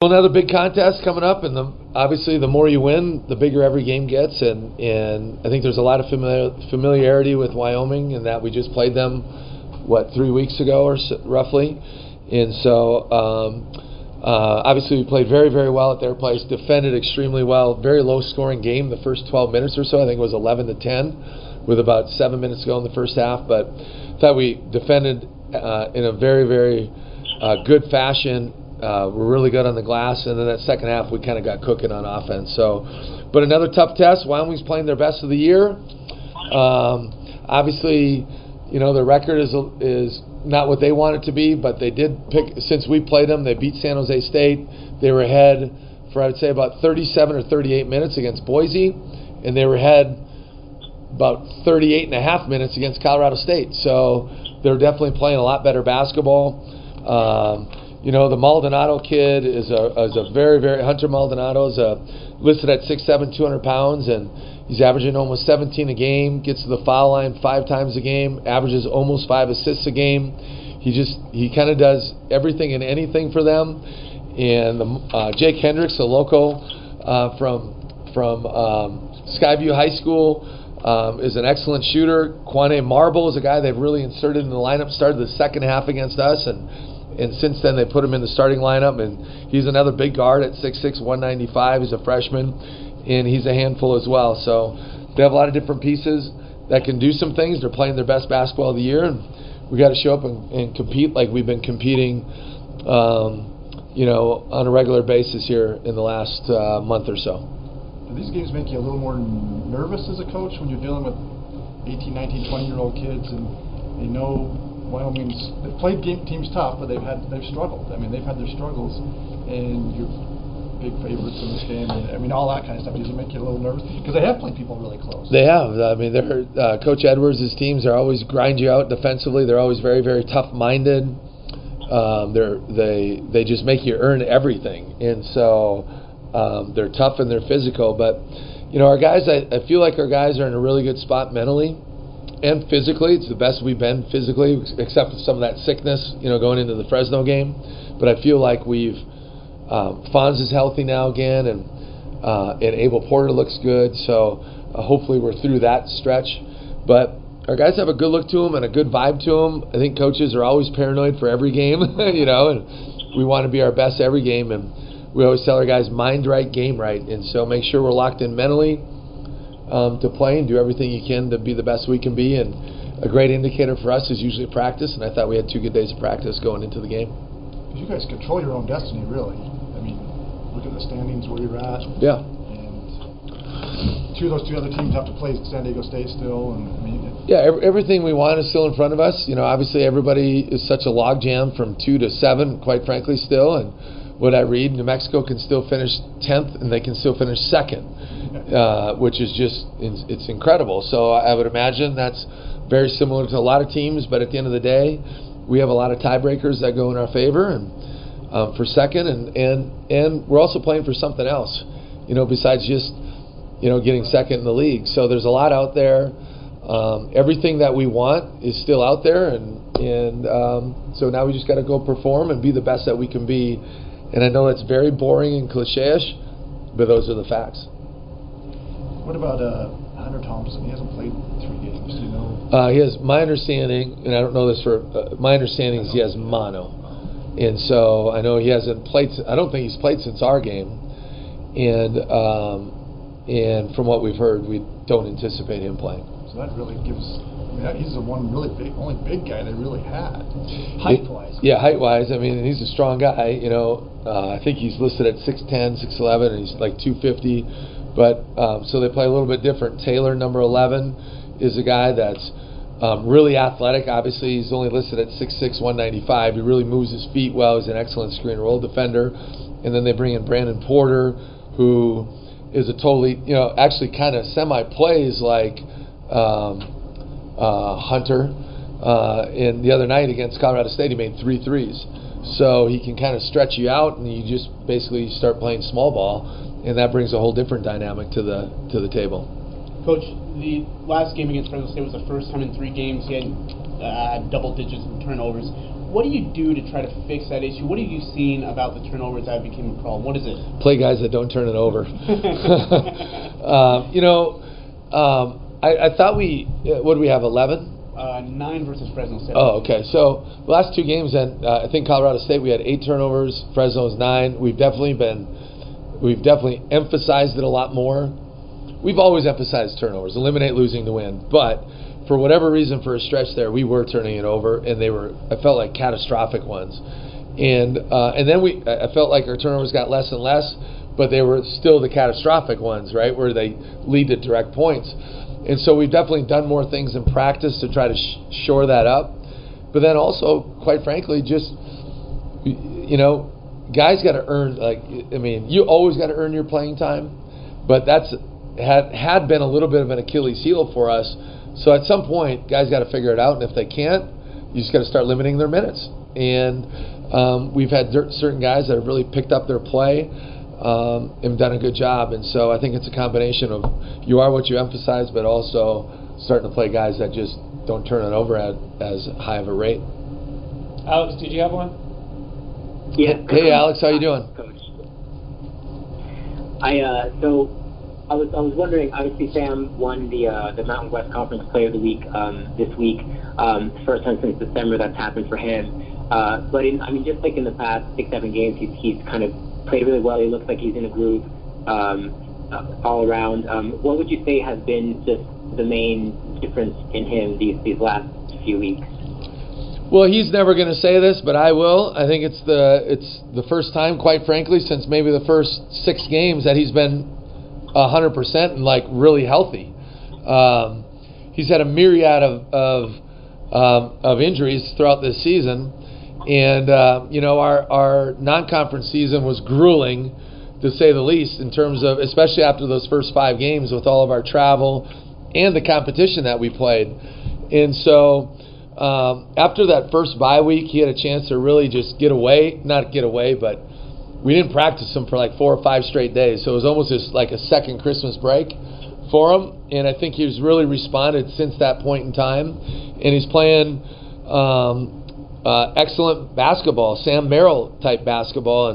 Another big contest coming up, and obviously the more you win, the bigger every game gets, and I think there's a lot of familiarity with Wyoming in that we just played them, 3 weeks ago or so, roughly, and so obviously we played very, very well at their place, defended extremely well, very low-scoring game the first 12 minutes or so. I think it was 11-10 with about 7 minutes to go in the first half, but I thought we defended in a very, very good fashion. We're really good on the glass, and then that second half we kind of got cooking on offense. So, but another tough test. Wyoming's playing their best of the year. Obviously, their record is not what they want it to be, but they did pick. Since we played them, they beat San Jose State. They were ahead for, I would say, about 37 or 38 minutes against Boise, and they were ahead about 38 and a half minutes against Colorado State. So they're definitely playing a lot better basketball. The Maldonado kid is a very, very, Hunter Maldonado is listed at 6'7", 200 pounds, and he's averaging almost 17 a game, gets to the foul line 5 times a game, averages almost 5 assists a game. He kind of does everything and anything for them. And Jake Hendricks, a local from Skyview High School, is an excellent shooter. Quane Marble is a guy they've really inserted in the lineup, started the second half against us, and since then they put him in the starting lineup, and he's another big guard at 6'6", 195. He's a freshman, and he's a handful as well. So they have a lot of different pieces that can do some things. They're playing their best basketball of the year, and we got to show up and compete like we've been competing, on a regular basis here in the last month or so. Do these games make you a little more nervous as a coach when you're dealing with 18, 19, 20-year-old kids, and they know they've played teams tough, but they've struggled. I mean, they've had their struggles, and you're big favorites in this game. All that kind of stuff. Does it make you a little nervous? Because they have played people really close. They have. Coach Edwards' teams are always grind you out defensively. They're always very, very tough-minded. They just make you earn everything, and so they're tough and they're physical. But our guys, I feel like our guys are in a really good spot mentally and physically. It's the best we've been physically, except for some of that sickness, going into the Fresno game. But I feel like Fonz is healthy now again, and Abel Porter looks good. So hopefully we're through that stretch. But our guys have a good look to them and a good vibe to them. I think coaches are always paranoid for every game, and we want to be our best every game. And we always tell our guys, mind right, game right. And so make sure we're locked in mentally to play and do everything you can to be the best we can be. And a great indicator for us is usually practice, and I thought we had 2 good days of practice going into the game. You guys control your own destiny, really. Look at the standings where you're at. Yeah. And those two other teams have to play San Diego State still. Everything we want is still in front of us. Obviously everybody is such a logjam from 2 to 7, quite frankly, still. And what I read, New Mexico can still finish 10th, and they can still finish 2nd, which is it's incredible. So I would imagine that's very similar to a lot of teams, but at the end of the day, we have a lot of tiebreakers that go in our favor, and for 2nd, and we're also playing for something else, besides just, getting 2nd in the league. So there's a lot out there. Everything that we want is still out there, and so now we just got to go perform and be the best that we can be. And I know that's very boring and cliche-ish, but those are the facts. What about Hunter Thompson? He hasn't played 3 games. Do you know? He has, my understanding, and I don't know this for my understanding is he has mono, and so I know he hasn't played. I don't think he's played since our game, and from what we've heard, we don't anticipate him playing. So that really gives. He's the only big guy they really had, height-wise. Height-wise. He's a strong guy. I think he's listed at 6'10", 6'11", and he's like 250. But so they play a little bit different. Taylor, number 11, is a guy that's really athletic. Obviously, he's only listed at 6'6", 195. He really moves his feet well. He's an excellent screen roll defender. And then they bring in Brandon Porter, who is a totally, actually kind of semi-plays like Hunter. And the other night against Colorado State, he made 3 threes. So he can kind of stretch you out, and you just basically start playing small ball, and that brings a whole different dynamic to the table. Coach, the last game against Fresno State was the first time in 3 games he had double digits in turnovers. What do you do to try to fix that issue? What have you seen about the turnovers that became a problem? What is it? Play guys that don't turn it over. I thought what do we have, 11? 9 versus Fresno State. Oh, okay. So the last 2 games, and I think Colorado State, we had 8 turnovers. Fresno's 9. We've definitely emphasized it a lot more. We've always emphasized turnovers, eliminate losing to win. But for whatever reason, for a stretch there, we were turning it over, and I felt like catastrophic ones. And then I felt like our turnovers got less and less, but they were still the catastrophic ones, right, where they lead to direct points. And so we've definitely done more things in practice to try to shore that up. But then also, quite frankly, just, guys got to earn, you always got to earn your playing time. But that's had been a little bit of an Achilles heel for us. So at some point, guys got to figure it out. And if they can't, you just got to start limiting their minutes. And we've had certain guys that have really picked up their play and done a good job. And so I think it's a combination of you are what you emphasize, but also starting to play guys that just don't turn it over at as high of a rate. Alex, did you have one? Yeah. Hey, Alex, how you doing? Coach. I was wondering. Obviously, Sam won the Mountain West Conference Player of the Week this week. First time since December that's happened for him. But just like in the past 6-7 games, he's kind of played really well. He looks like he's in a groove all around. What would you say has been just the main difference in him these last few weeks? Well, he's never going to say this, but I will. I think it's the first time, quite frankly, since maybe the first 6 games that he's been 100% and really healthy. He's had a myriad of injuries throughout this season, and our non-conference season was grueling, to say the least, in terms of, especially after those first 5 games with all of our travel and the competition that we played. And so after that first bye week, he had a chance to really just not get away, but we didn't practice him for 4 or 5 straight days. So it was almost just like a second Christmas break for him. And I think he's really responded since that point in time. And he's playing excellent basketball, Sam Merrill type basketball.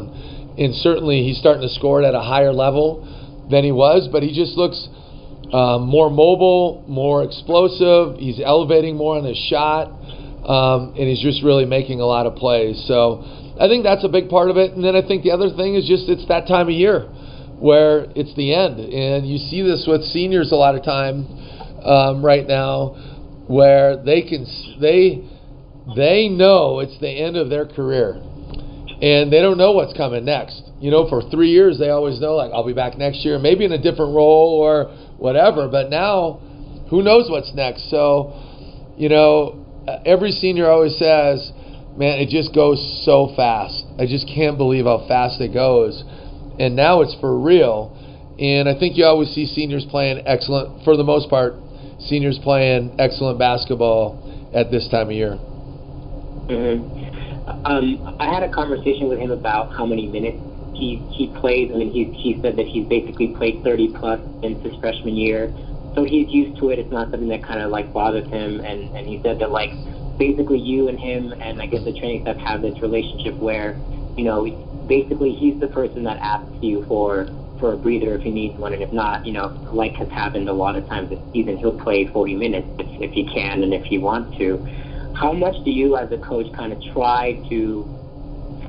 And certainly he's starting to score it at a higher level than he was. But he just looks more mobile, more explosive. He's elevating more on his shot. And he's just really making a lot of plays. So I think that's a big part of it. And then I think the other thing is just it's that time of year where it's the end. And you see this with seniors a lot of time right now, where they know it's the end of their career. And they don't know what's coming next. For 3 years they always know, I'll be back next year, maybe in a different role or whatever. But now, who knows what's next? So, every senior always says, man, it just goes so fast. I just can't believe how fast it goes. And now it's for real. And I think you always see seniors playing excellent, for the most part, seniors playing excellent basketball at this time of year. Mm-hmm. I had a conversation with him about how many minutes he plays. He said that he's basically played 30+ since his freshman year. So he's used to it. It's not something that kind of bothers him. And he said that basically you and him and I guess the training staff have this relationship where, basically he's the person that asks you for a breather if he needs one, and if not, has happened a lot of times this season, he'll play 40 minutes if he can and if he wants to. How much do you as a coach kind of try to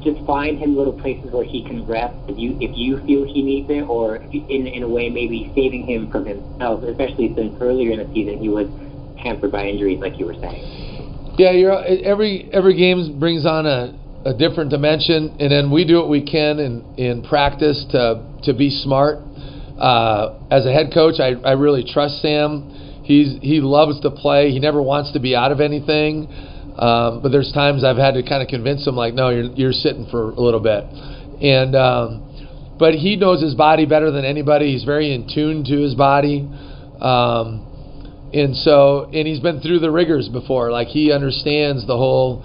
just find him little places where he can rest if you feel he needs it, or in a way maybe saving him from himself, especially since earlier in the season he was hampered by injuries like you were saying? Yeah, every game brings on a different dimension, and then we do what we can in practice to be smart. As a head coach, I really trust Sam. He loves to play. He never wants to be out of anything. But there's times I've had to kind of convince him, no, you're sitting for a little bit. And but he knows his body better than anybody. He's very in tune to his body. And he's been through the rigors before. He understands the whole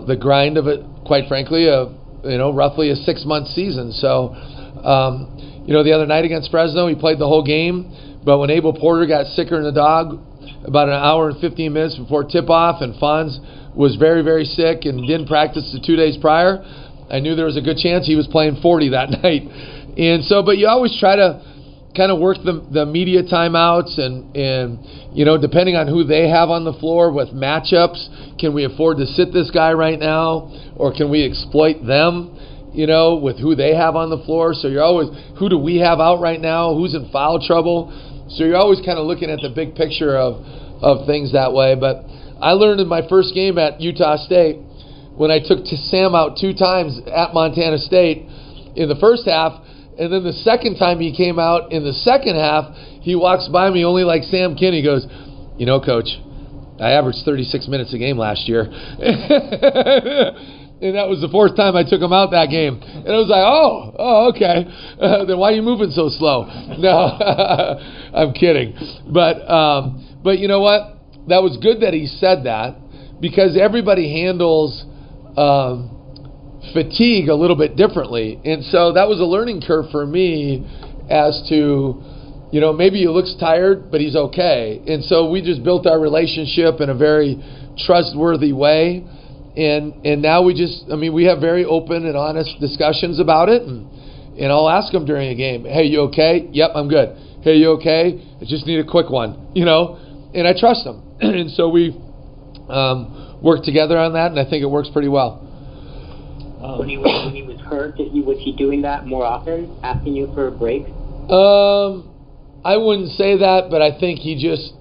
the grind of it, quite frankly, of roughly a 6-month season. So the other night against Fresno, he played the whole game, but when Abel Porter got sicker than a dog, about an hour and 15 minutes before tip-off, and Fonz was very, very sick and didn't practice the 2 days prior, I knew there was a good chance he was playing 40 that night. And so, but you always try to kind of work the media timeouts and you know, depending on who they have on the floor with matchups, can we afford to sit this guy right now, or can we exploit them, you know, with who they have on the floor? So you're always, who do we have out right now? Who's in foul trouble? So you're always kind of looking at the big picture of things that way. But I learned in my first game at Utah State, when I took Sam out 2 times at Montana State in the first half, and then the second time he came out in the second half, he walks by me only like Sam Kinney, goes, you know, Coach, I averaged 36 minutes a game last year. And that was the 4th time I took him out that game. And I was like, oh, okay. Then why are you moving so slow? No, I'm kidding. But you know what? That was good that he said that, because everybody handles fatigue a little bit differently. And so that was a learning curve for me as to, you know, maybe he looks tired, but he's okay. And so we just built our relationship in a very trustworthy way. And now we have very open and honest discussions about it. And I'll ask him during a game, hey, you okay? Yep, I'm good. Hey, you okay? I just need a quick one, you know? And I trust him. And so we work together on that, and I think it works pretty well. When he was hurt, was he doing that more often, asking you for a break? I wouldn't say that, but I think he just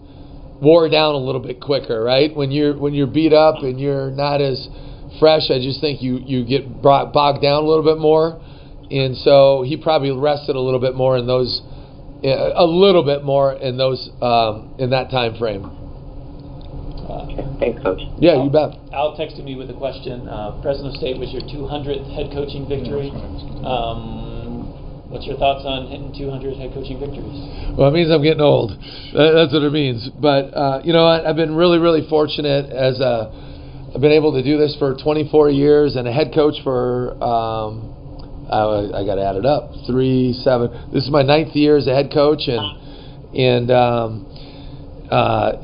wore down a little bit quicker, right? When you're beat up and you're not as fresh, I just think you get bogged down a little bit more, and so he probably rested a little bit more in those, in that time frame. Thanks, Coach. Yeah, you bet. Al texted me with a question. Fresno State was your 200th head coaching victory. What's your thoughts on hitting 200 head coaching victories? Well, it means I'm getting old. That's what it means. But you know what? I've been really, really fortunate I've been able to do this for 24 years and a head coach for, I got to add it up, 3, 7. This is my 9th year as a head coach, and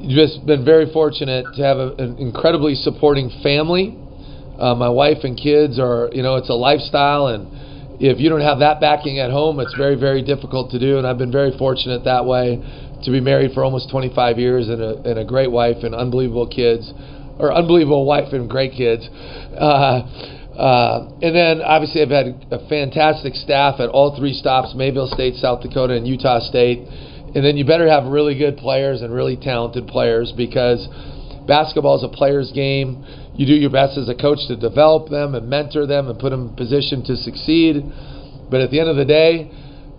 just been very fortunate to have an incredibly supporting family. My wife and kids are, you know, it's a lifestyle, and if you don't have that backing at home, it's very, very difficult to do. And I've been very fortunate that way to be married for almost 25 years and a great wife and unbelievable kids, or unbelievable wife and great kids. And then obviously I've had a fantastic staff at all 3 stops, Mayville State, South Dakota, and Utah State. And then you better have really good players and really talented players, because basketball is a player's game. You do your best as a coach to develop them and mentor them and put them in position to succeed. But at the end of the day,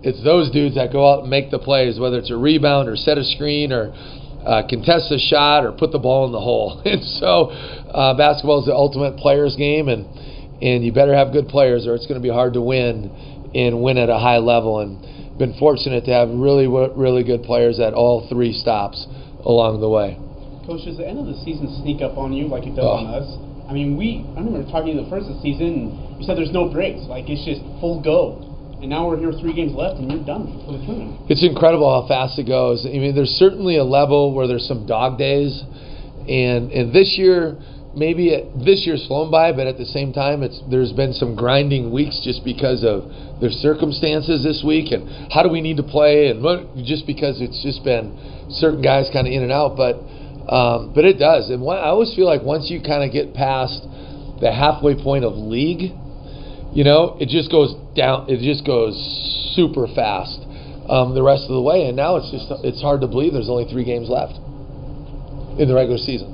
it's those dudes that go out and make the plays, whether it's a rebound or set a screen or contest a shot or put the ball in the hole. And so basketball is the ultimate player's game, and you better have good players or it's going to be hard to win and win at a high level. And been fortunate to have really, really good players at all 3 stops along the way. Coach, does the end of the season sneak up on you like it does on us? I mean, I remember talking to you the first of the season, and you said there's no breaks. Like, it's just full go. And now we're here 3 games left, and you're done for the tournament. It's incredible how fast it goes. I mean, there's certainly a level where there's some dog days. And this year, this year's flown by, but at the same time, there's been some grinding weeks just because of their circumstances this week. And how do we need to play? And just because it's just been certain guys kind of in and out. But it does. And I always feel like once you kind of get past the halfway point of league, you know, it just goes down. It just goes super fast the rest of the way. And now it's hard to believe there's only 3 games left in the regular season.